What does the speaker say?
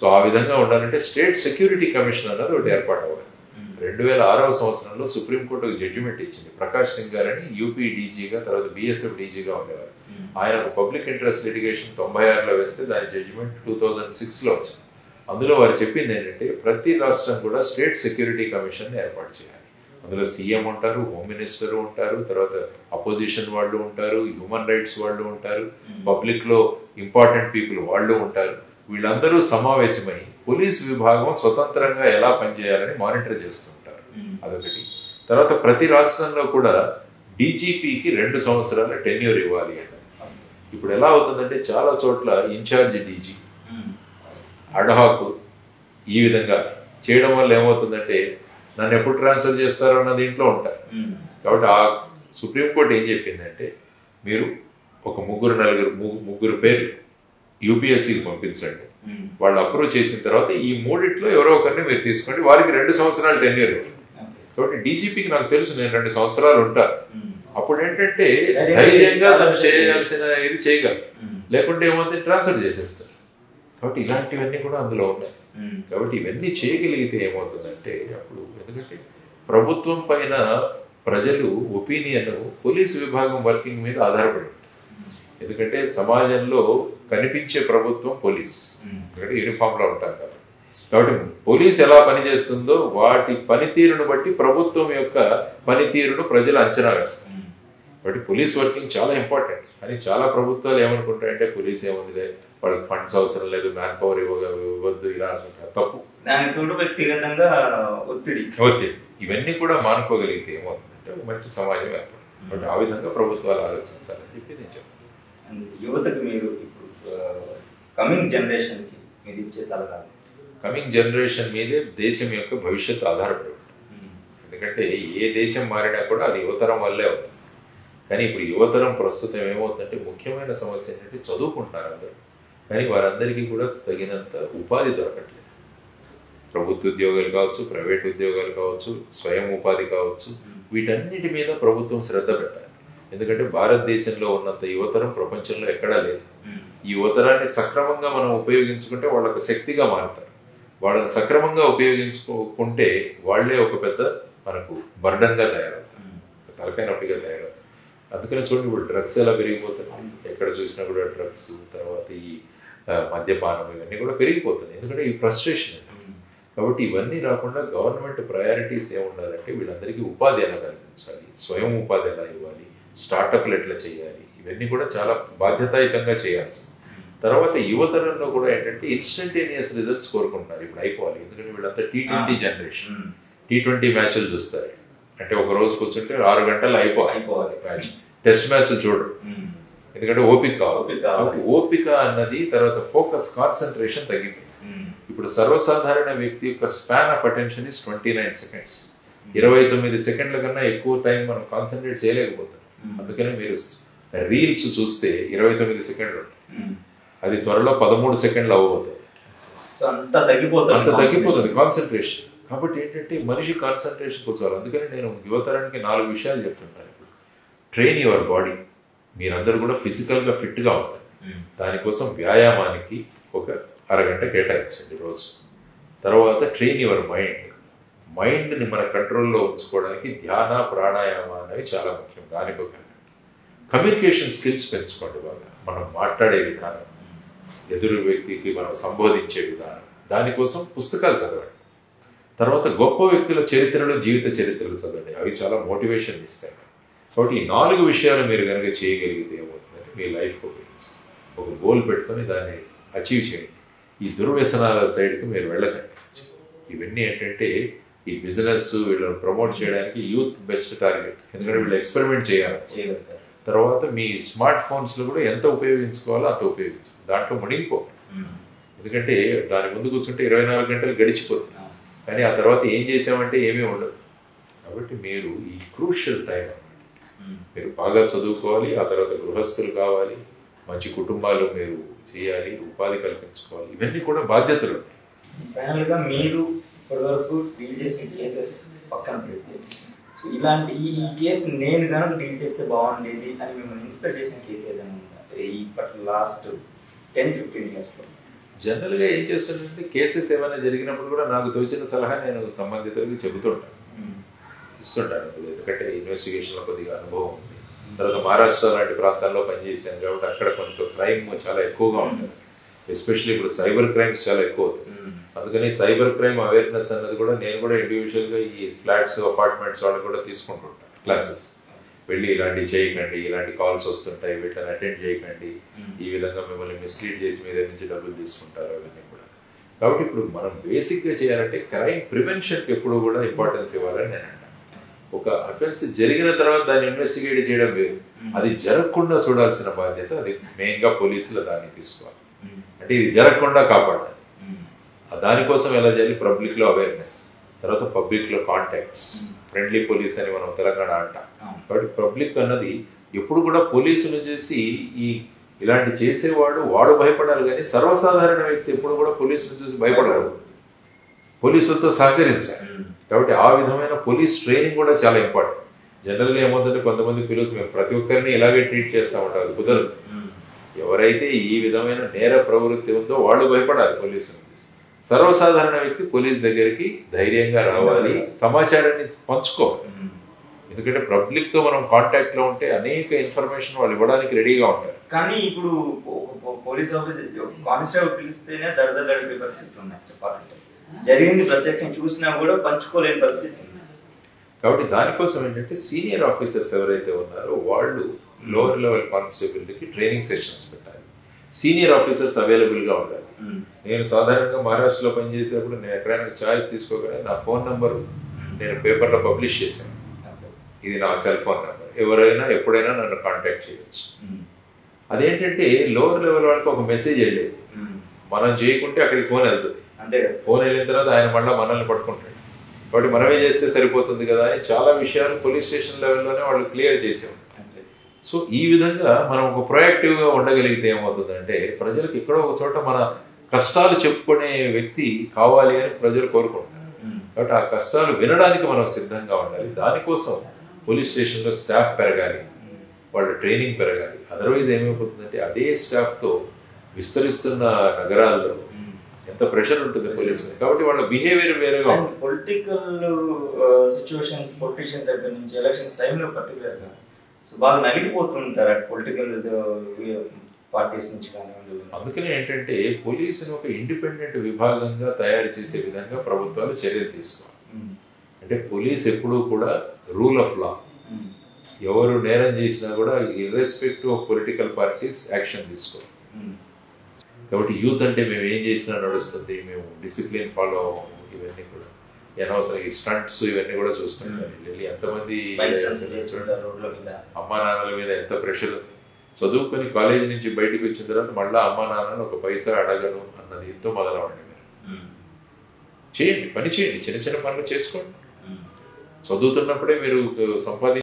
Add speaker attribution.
Speaker 1: So ఆ విధంగా ఉండాలంటే స్టేట్ సెక్యూరిటీ కమిషన్ అన్నది ఒకటి ఏర్పాటు అవ్వాలి. 2006వ సంవత్సరంలో సుప్రీంకోర్టు ఒక జడ్జిమెంట్ ఇచ్చింది. ప్రకాష్ సింగ్ గారని యూపీ డీజీగా, తర్వాత బిఎస్ఎఫ్ డీజీగా ఉండేవారు. ఆయన ఒక పబ్లిక్ ఇంట్రెస్ట్ లిటిగేషన్ 96లో వేస్తే దాని జడ్జిమెంట్ 2006లో వచ్చింది. అందులో వారు చెప్పింది ఏంటంటే ప్రతి రాష్ట్రం కూడా స్టేట్ సెక్యూరిటీ కమిషన్ ఏర్పాటు చేయాలి. అందులో సీఎం ఉంటారు, హోమ్ మినిస్టర్ ఉంటారు, తర్వాత అపోజిషన్ వాళ్ళు ఉంటారు, హ్యూమన్ రైట్స్ వాళ్ళు ఉంటారు, పబ్లిక్ లో ఇంపార్టెంట్ పీపుల్ వాళ్ళు ఉంటారు. వీళ్ళందరూ సమావేశమై పోలీస్ విభాగం స్వతంత్రంగా ఎలా పనిచేయాలని మానిటర్ చేస్తుంటారు. అదొకటి. తర్వాత ప్రతి రాష్ట్రంలో కూడా డీజీపీకి 2 సంవత్సరాల టెన్యూర్ ఇవ్వాలి అని. ఇప్పుడు ఎలా అవుతుందంటే చాలా చోట్ల ఇన్ఛార్జ్ డీజీ అడ్హాక్ ఈ విధంగా చేయడం వల్ల ఏమవుతుందంటే నన్ను ఎప్పుడు ట్రాన్స్ఫర్ చేస్తారో అన్న దీంట్లో ఉంటారు. కాబట్టి ఆ సుప్రీంకోర్టు ఏం చెప్పిందంటే మీరు ఒక ముగ్గురు పేర్లు యూపీఎస్సీకి పంపించండి, వాళ్ళు అప్రూవ్ చేసిన తర్వాత ఈ మూడిట్లో ఎవరో ఒకరిని మీరు తీసుకోండి, వారికి 2 సంవత్సరాలు టెన్యూర్ ఇవ్వండి. కాబట్టి డీజీపీకి నాకు తెలుసు నేను 2 సంవత్సరాలు ఉంటాను. అప్పుడు ఏంటంటే ధైర్యంగా తను చేయాల్సిన ఇది చేయగలరు, లేకుంటే ఏమవుతుంది ట్రాన్స్ఫర్ చేసేస్తారు. కాబట్టి ఇలాంటివన్నీ కూడా అందులో ఉన్నాయి. కాబట్టి ఇవన్నీ చేయగలిగితే ఏమవుతుందంటే అప్పుడు ఎందుకంటే ప్రభుత్వం పైన ప్రజలు ఒపీనియన్ పోలీసు విభాగం వర్కింగ్ మీద ఆధారపడి ఉంటుంది. ఎందుకంటే సమాజంలో కనిపించే ప్రభుత్వం పోలీస్, ఎందుకంటే యూనిఫామ్ లో ఉంటారు కాబట్టి పోలీస్ ఎలా పనిచేస్తుందో వాటి పనితీరును బట్టి ప్రభుత్వం యొక్క పనితీరును ప్రజలు అంచనా వేస్తారు. కాబట్టి పోలీస్ వర్కింగ్ చాలా ఇంపార్టెంట్. అని చాలా ప్రభుత్వాలు ఏమనుకుంటాయంటే పోలీస్ ఏముందిలే, వాళ్ళకి ఫండ్స్ అవసరం లేదు, మ్యాన్ పవర్ ఇవ్వద్దు, ఇలా అనుకుంటారు. తప్పు.
Speaker 2: వ్యక్తిగతంగా ఒత్తిడి
Speaker 1: ఇవన్నీ కూడా మానుకోగలిగితే ఏమవుతుందంటే ఒక మంచి సమాజం ఏర్పడుతుంది. బట్ ఆ విధంగా ప్రభుత్వాలు ఆలోచించాలని చెప్పి నేను చెప్తాను.
Speaker 2: యువతకు మీరు ఇప్పుడు కమింగ్ జనరేషన్ కి మీరు ఇచ్చే సలహా?
Speaker 1: కమింగ్ జనరేషన్ మీదే దేశం యొక్క భవిష్యత్తు ఆధారపడి ఉంటుంది. ఎందుకంటే ఏ దేశం మారినా కూడా అది యువతరం వల్లే అవుతుంది. కానీ ఇప్పుడు యువతరం ప్రస్తుతం ఏమవుతుందంటే ముఖ్యమైన సమస్య ఏంటంటే చదువుకుంటున్నారు అందరూ, కానీ వారందరికీ కూడా తగినంత ఉపాధి దొరకట్లేదు. ప్రభుత్వ ఉద్యోగాలు కావచ్చు, ప్రైవేట్ ఉద్యోగాలు కావచ్చు, స్వయం ఉపాధి కావచ్చు, వీటన్నిటి మీద ప్రభుత్వం శ్రద్ధ పెట్టాలి. ఎందుకంటే భారతదేశంలో ఉన్నంత యువతరం ప్రపంచంలో ఎక్కడా లేదు. ఈ యువతరాన్ని సక్రమంగా మనం ఉపయోగించుకుంటే వాళ్ళకు శక్తిగా మారుతారు. వాళ్ళని సక్రమంగా ఉపయోగించుకుంటే వాళ్లే ఒక పెద్ద మనకు బర్డన్గా తయారవుతారు, తలకాయ నొప్పిగా తయారవుతారు. అందుకని చూడండి ఇప్పుడు డ్రగ్స్ ఎలా పెరిగిపోతున్నాయి, ఎక్కడ చూసినా కూడా డ్రగ్స్, తర్వాత ఈ మద్యపానం ఇవన్నీ కూడా పెరిగిపోతున్నాయి. ఎందుకంటే ఈ ఫ్రస్ట్రేషన్. కాబట్టి ఇవన్నీ రాకుండా గవర్నమెంట్ ప్రయారిటీస్ ఏముండాలంటే వీళ్ళందరికీ ఉపాధి ఎలా కల్పించాలి, స్వయం ఉపాధి ఎలా ఇవ్వాలి, స్టార్టప్లు ఎట్లా చేయాలి, ఇవన్నీ కూడా చాలా బాధ్యతాయుతంగా చేయాల్సి. తర్వాత యువతరంలో కూడా ఏంటంటే ఇన్స్టంటేనియస్ రిజల్ట్స్ కోరుకుంటున్నారు. ఇప్పుడు అయిపోవాలి, ఎందుకంటే వీళ్ళంతా T20 జనరేషన్, T20 మ్యాచ్లు చూస్తారు. అంటే ఒక రోజు కూర్చుంటే 6 గంటలు అయిపోవాలి మ్యాచ్. టెస్ట్ మ్యాచ్ చూడరు, ఎందుకంటే ఓపిక కావాలి. ఓపిక అన్నది, తర్వాత ఫోకస్, కాన్సన్ట్రేషన్ తగ్గిపోయింది. ఇప్పుడు సర్వసాధారణ వ్యక్తి యొక్క span of attention is 29 seconds. 29 సెకండ్ల కన్నా ఎక్కువ టైం మనం కాన్సన్ట్రేట్ చేయలేకపోతాం. అందుకని మీరు రీల్స్ చూస్తే 29 సెకండ్లు ఉంటాయి, అది త్వరలో 13 సెకండ్లు అవ్వబోతుంది. అంత తగ్గిపోతుంది కాన్సన్ట్రేషన్. కాబట్టి ఏంటంటే మనిషి కాన్సన్ట్రేషన్ కూర్చోవాలి. అందుకని నేను యువతరానికి 4 విషయాలు చెప్తుంటాను. ఇప్పుడు ట్రైన్ యువర్ బాడీ, మీరందరూ కూడా ఫిజికల్గా ఫిట్గా ఉంటారు. దానికోసం వ్యాయామానికి ఒక అరగంట కేటాయించండి రోజు. తర్వాత ట్రైన్ యువర్ మైండ్ని మన కంట్రోల్లో ఉంచుకోవడానికి ధ్యాన, ప్రాణాయామ అనేవి చాలా ముఖ్యం. దానికి ఒక కమ్యూనికేషన్ స్కిల్స్ పెంచుకోండి బాగా. మనం మాట్లాడే విధానం, ఎదురు వ్యక్తికి మనం సంబోధించే విధానం, దానికోసం పుస్తకాలు చదవండి. తర్వాత గొప్ప వ్యక్తుల చరిత్రలు, జీవిత చరిత్రలు చదవండి, అవి చాలా మోటివేషన్ ఇస్తాయి. కాబట్టి ఈ 4 విషయాలు మీరు కనుక చేయగలిగితే ఏమవుతుందంటే మీ లైఫ్కి ఉపయోగిస్తుంది. ఒక గోల్ పెట్టుకొని దాన్ని అచీవ్ చేయండి. ఈ దుర్వ్యసనాల సైడ్కి మీరు వెళ్ళకండి. ఇవన్నీ ఏంటంటే ఈ బిజినెస్ వీళ్ళని ప్రమోట్ చేయడానికి యూత్ బెస్ట్ టార్గెట్. ఎందుకంటే వీళ్ళు ఎక్స్పెరిమెంట్ చేయాలి. తర్వాత మీ స్మార్ట్ ఫోన్స్లో కూడా ఎంత ఉపయోగించుకోవాలో అంత ఉపయోగించాలి, దాంట్లో మునిగిపోకండి. ఎందుకంటే దాని ముందు కూర్చుంటే 24 గంటలు గడిచిపోతుంది, కానీ ఆ తర్వాత ఏం చేసామంటే ఏమీ ఉండదు. కాబట్టి మీరు ఈ క్రూషియల్ టైం మీరు బాగా చదువుకోవాలి, ఆ తర్వాత గృహస్థులు కావాలి, మంచి కుటుంబాలు మీరు చేయాలి, ఉపాధి కల్పించుకోవాలి. ఇవన్నీ కూడా బాధ్యతలు.
Speaker 2: ఫైనల్గా మీరు ఇప్పటివరకు డీల్ చేసిన కేసెస్ పక్కన పెట్టి ఇలాంటి ఈ కేసు నేను కనుక డీల్ చేస్తే బాగుండేది అని మిమ్మల్ని ఇన్స్పైర్ చేసిన కేసు ఏదైనా ఉందా ఇప్పటి లాస్ట్ 10-15 yearsలో?
Speaker 1: జనరల్గా ఏం చేస్తుందంటే కేసెస్ ఏమైనా జరిగినప్పుడు కూడా నాకు తోచిన సలహా నేను సంబంధితులకు చెబుతుంటాను, ఇస్తుంటాను. ఎందుకంటే ఇన్వెస్టిగేషన్లో కొద్దిగా అనుభవం ఉంది. తర్వాత మహారాష్ట్ర లాంటి ప్రాంతాల్లో పనిచేశాను కాబట్టి అక్కడ కొంత క్రైమ్ చాలా ఎక్కువగా ఉంటుంది. ఎస్పెషల్లీ ఇప్పుడు సైబర్ క్రైమ్స్ చాలా ఎక్కువ అవుతుంది. అందుకని సైబర్ క్రైమ్ అవేర్నెస్ అన్నది కూడా నేను కూడా ఇండివిజువల్గా ఈ ఫ్లాట్స్ అపార్ట్మెంట్స్ వాళ్ళకి కూడా తీసుకుంటుంటాను క్లాసెస్. వెళ్ళి ఇలాంటివి చేయకండి, ఇలాంటి కాల్స్ వస్తుంటాయి, వీటిని అటెండ్ చేయకండి, ఈ విధంగా మిమ్మల్ని మిస్లీడ్ చేసి మీ దగ్గర నుంచి డబ్బులు తీసుకుంటారు, అవన్నీ కూడా. కాబట్టి ఇప్పుడు మనం బేసిక్గా చేయాలంటే క్రైమ్ ప్రివెన్షన్కి ఎప్పుడు కూడా ఇంపార్టెన్స్ ఇవ్వాలని నేను అంటాను. ఒక అఫెన్స్ జరిగిన తర్వాత దాన్ని ఇన్వెస్టిగేట్ చేయడం వేరు, అది జరగకుండా చూడాల్సిన బాధ్యత అది మెయిన్గా పోలీసులు దాన్ని తీసుకోవాలి. అంటే ఇది జరగకుండా కాపాడాలి. దానికోసం ఎలా చేయాలి? పబ్లిక్లో అవేర్నెస్, తర్వాత పబ్లిక్లో కాంటాక్ట్స్, ఫ్రెండ్లీ పోలీస్ అని మనం తెలంగాణ అంటాం. కాబట్టి పబ్లిక్ అన్నది ఎప్పుడు కూడా పోలీసులు చేసి ఇలాంటి చేసేవాడు వాడు భయపడాలి, కానీ సర్వసాధారణ వ్యక్తి ఎప్పుడు కూడా పోలీసులు చూసి భయపడకూడదు, పోలీసులతో సహకరించాలి. కాబట్టి ఆ విధమైన పోలీస్ ట్రైనింగ్ కూడా చాలా ఇంపార్టెంట్. జనరల్గా ఏమవుతుందంటే కొంతమంది పోలీసు మేము ప్రతి ఒక్కరిని ఇలాగే ట్రీట్ చేస్తూ ఉంటారు, కుదరదు. ఎవరైతే ఈ విధమైన నేర ప్రవృత్తి ఉందో వాళ్ళు భయపడాలి పోలీసులు. సర్వసాధారణ వ్యక్తి పోలీస్ దగ్గరికి ధైర్యంగా రావాలి, సమాచారాన్ని పంచుకోవాలి. ఎందుకంటే పబ్లిక్తో మనం కాంటాక్ట్లో ఉంటే అనేక ఇన్ఫర్మేషన్ వాళ్ళు ఇవ్వడానికి రెడీగా ఉంటారు.
Speaker 2: కానీ ఇప్పుడు పోలీస్ ఆఫీసర్ కానిస్టేబుల్ పిలిస్తేనే దడదడగలిగే పరిస్థితులు ఉన్నాయి. చెప్పాలంటే జరిగింది ప్రత్యేకంగా చూసినా కూడా పంచుకోలేని పరిస్థితి.
Speaker 1: కాబట్టి దానికోసం ఏంటంటే సీనియర్ ఆఫీసర్స్ ఎవరైతే ఉన్నారో వాళ్ళు లోవర్ లెవెల్ కానిస్టేబుల్కి ట్రైనింగ్ సెషన్స్ పెట్టాలి. సీనియర్ ఆఫీసర్స్ అవైలబుల్గా ఉండాలి. నేను సాధారణంగా మహారాష్ట్రలో పనిచేసేటప్పుడు నేను ఎక్కడైనా ఛార్జ్ తీసుకోగానే నా ఫోన్ నెంబరు నేను పేపర్లో పబ్లిష్ చేశాను. ఇది నా సెల్ ఫోన్ నెంబర్, ఎవరైనా ఎప్పుడైనా నన్ను కాంటాక్ట్ చేయవచ్చు. అదేంటంటే లోవర్ లెవెల్ వాళ్ళకి ఒక మెసేజ్ వెళ్ళేది, మనం చేయకుంటే అక్కడికి ఫోన్ వెళ్తుంది. అంతే కదా, ఫోన్ వెళ్ళిన తర్వాత ఆయన మళ్ళీ మనల్ని పట్టుకుంటాడు. కాబట్టి మనమే చేస్తే సరిపోతుంది కదా అని చాలా విషయాలు పోలీస్ స్టేషన్ లెవెల్లోనే వాళ్ళు క్లియర్ చేసాం. సో ఈ విధంగా మనం ఒక ప్రొయాక్టివ్గా ఉండగలిగితే ఏమవుతుందంటే ప్రజలకు ఎక్కడో ఒక చోట మన కష్టాలు చెప్పుకునే వ్యక్తి కావాలి అని ప్రజలు కోరుకుంటారు. కాబట్టి ఆ కష్టాలు వినడానికి మనం సిద్ధంగా ఉండాలి. దానికోసం పోలీస్ స్టేషన్లో స్టాఫ్ పెరగాలి, వాళ్ళ ట్రైనింగ్ పెరగాలి. అదర్వైజ్ ఏమైపోతుందంటే అదే స్టాఫ్తో విస్తరిస్తున్న నగరాల్లో ఎంత ప్రెషర్ ఉంటుంది పోలీసు. కాబట్టి వాళ్ళ బిహేవియర్ వేరేగా ఉంటుంది.
Speaker 2: పొలిటికల్ సిచ్యువేషన్స్, పొలిటీషియన్స్ దగ్గర నుంచి ఎలక్షన్స్ టైంలో పర్టికులర్గా సో బాగా నలిగిపోతుంటారు పొలిటికల్ పార్టీస్ నుంచి కానివ్వండి.
Speaker 1: అందుకనే ఏంటంటే పోలీసుని ఒక ఇండిపెండెంట్ విభాగంగా తయారు చేసే విధంగా ప్రభుత్వాలు చర్యలు తీసుకోవాలి. అంటే పోలీస్ ఎప్పుడూ కూడా రూల్ ఆఫ్ లా, ఎవరు నేరం చేసినా కూడా irrespective of political parties action తీసుకోవాలి. కాబట్టి యూత్ అంటే మేము ఏం చేసినా నడుస్తుంది, మేము డిసిప్లిన్ ఫాలో అవ్వము, ఇవన్నీ కూడా అనవసరం ఈ స్టంట్స్ ఇవన్నీ కూడా చూస్తుంటారు. ఎంతమంది అమ్మా నాన్నల మీద ఎంత ప్రెషర్, చదువుకొని కాలేజీ నుంచి బయటకు వచ్చిన తర్వాత మళ్ళీ అమ్మా నాన్నను ఒక పైసా అడగను అన్నది ఎంతో మొదలవండి. చేయండి, పని చేయండి, చిన్న చిన్న పనులు చేసుకోండి. చదువుతున్నప్పుడే మీరు సంపాదించి